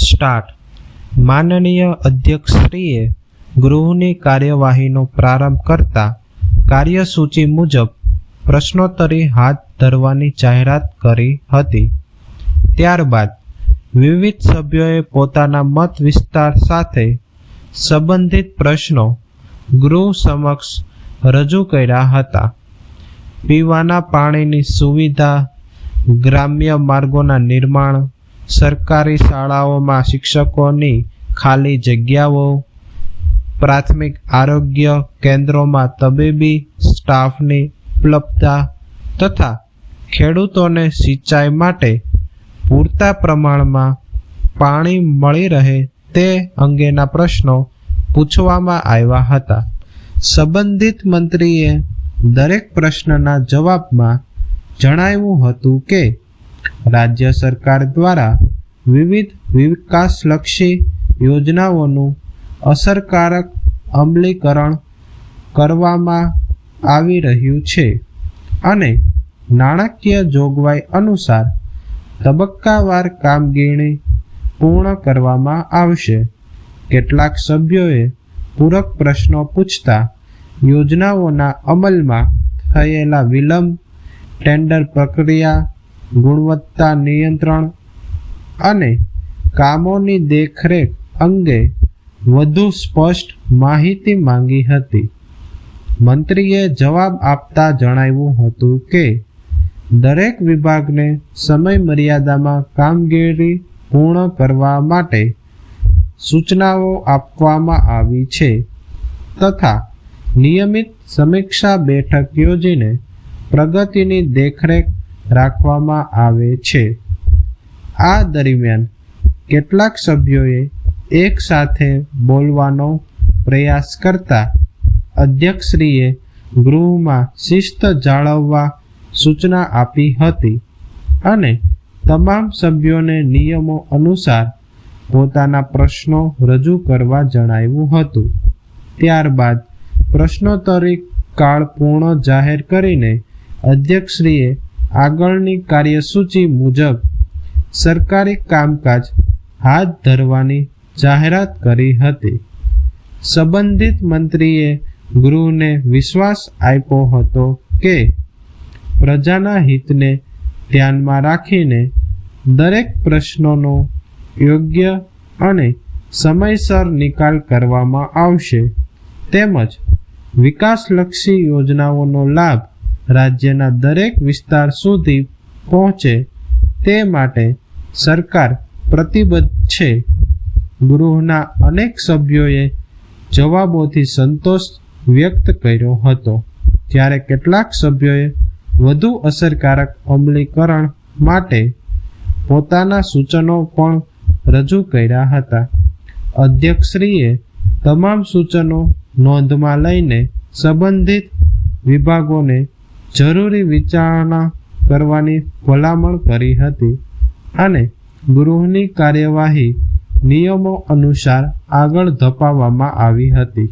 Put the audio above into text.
Start. માનનીય અધ્યક્ષશ્રીએ ગૃહની કાર્યવાહીનો પ્રારંભ કરતા કાર્યસૂચિ મુજબ પ્રશ્નોત્તરી હાથ ધરવાની જાહેરાત કરી હતી. ત્યારબાદ વિવિધ સભ્યોએ પોતાના મત વિસ્તાર સાથે સંબંધિત પ્રશ્નો ગૃહ સમક્ષ રજૂ કર્યા હતા. પીવાના પાણીની સુવિધા, ગ્રામ્ય માર્ગોના નિર્માણ, સરકારી શાળાઓમાં શિક્ષકોની ખાલી જગ્યાઓ, પ્રાથમિક આરોગ્ય કેન્દ્રોમાં તબીબી સ્ટાફની ઉપલબ્ધતા તથા ખેડૂતોને સિંચાઈ માટે પૂરતા પ્રમાણમાં પાણી મળી રહે તે અંગેના પ્રશ્નો પૂછવામાં આવ્યા હતા. સંબંધિત મંત્રીએ દરેક પ્રશ્નના જવાબમાં જણાવ્યું હતું કે રાજ્ય સરકાર દ્વારા વિવિધ વિકાસલક્ષી યોજનાઓનું અસરકારક અમલીકરણ કરવામાં આવી રહ્યું છે અને નાણાકીય જોગવાઈ અનુસાર તબક્કાવાર કામગીરી પૂર્ણ કરવામાં આવશે. કેટલાક સભ્યોએ પૂરક પ્રશ્નો પૂછતા યોજનાઓના અમલમાં થયેલા વિલંબ, ટેન્ડર પ્રક્રિયા, ગુણવત્તા નિયંત્રણ અને કામોની દેખરેખ અંગે વધુ સ્પષ્ટ માહિતી માંગી હતી. મંત્રીએ જવાબ આપતા જણાવ્યું હતું કે દરેક વિભાગને સમય મર્યાદામાં કામગીરી પૂર્ણ કરવા માટે સૂચનાઓ આપવામાં આવી છે તથા નિયમિત સમીક્ષા બેઠક યોજીને પ્રગતિની દેખરેખ રાખવામાં આવે છે. આ દરમિયાન કેટલાક સભ્યોએ એક સાથે બોલવાનો પ્રયાસ કરતા અધ્યક્ષશ્રીએ ગૃહમાં શિસ્ત જાળવવા સૂચના આપી હતી અને તમામ સભ્યોને નિયમો અનુસાર પોતાના પ્રશ્નો રજૂ કરવા જણાવ્યું હતું. ત્યારબાદ પ્રશ્નોત્તરી કાળ પૂર્ણ જાહેર કરીને અધ્યક્ષશ્રીએ આગળની કાર્યસૂચિ મુજબ સરકારી કામકાજ હાથ ધરવાની જાહેરાત કરી હતી. સંબંધિત મંત્રીએ ગૃહને વિશ્વાસ આપ્યો હતો કે પ્રજાના હિતને ધ્યાનમાં રાખીને દરેક પ્રશ્નોનો યોગ્ય અને સમયસર નિકાલ કરવામાં આવશે તેમજ વિકાસલક્ષી યોજનાઓનો લાભ રાજ્યના દરેક વિસ્તાર સુધી પહોંચે તે માટે સરકાર પ્રતિબદ્ધ છે. ગૃહના અનેક સભ્યોએ જવાબોથી સંતોષ વ્યક્ત કર્યો હતો, જ્યારે કેટલાક સભ્યોએ વધુ અસરકારક અમલીકરણ માટે પોતાના સૂચનો પણ રજૂ કર્યા હતા. અધ્યક્ષશ્રીએ તમામ સૂચનો નોંધમાં લઈને સંબંધિત વિભાગોને જરૂરી વિચારણા કરવાની ભલામણ કરી હતી અને ગૃહની કાર્યવાહી નિયમો અનુસાર આગળ ધપાવવામાં આવી હતી.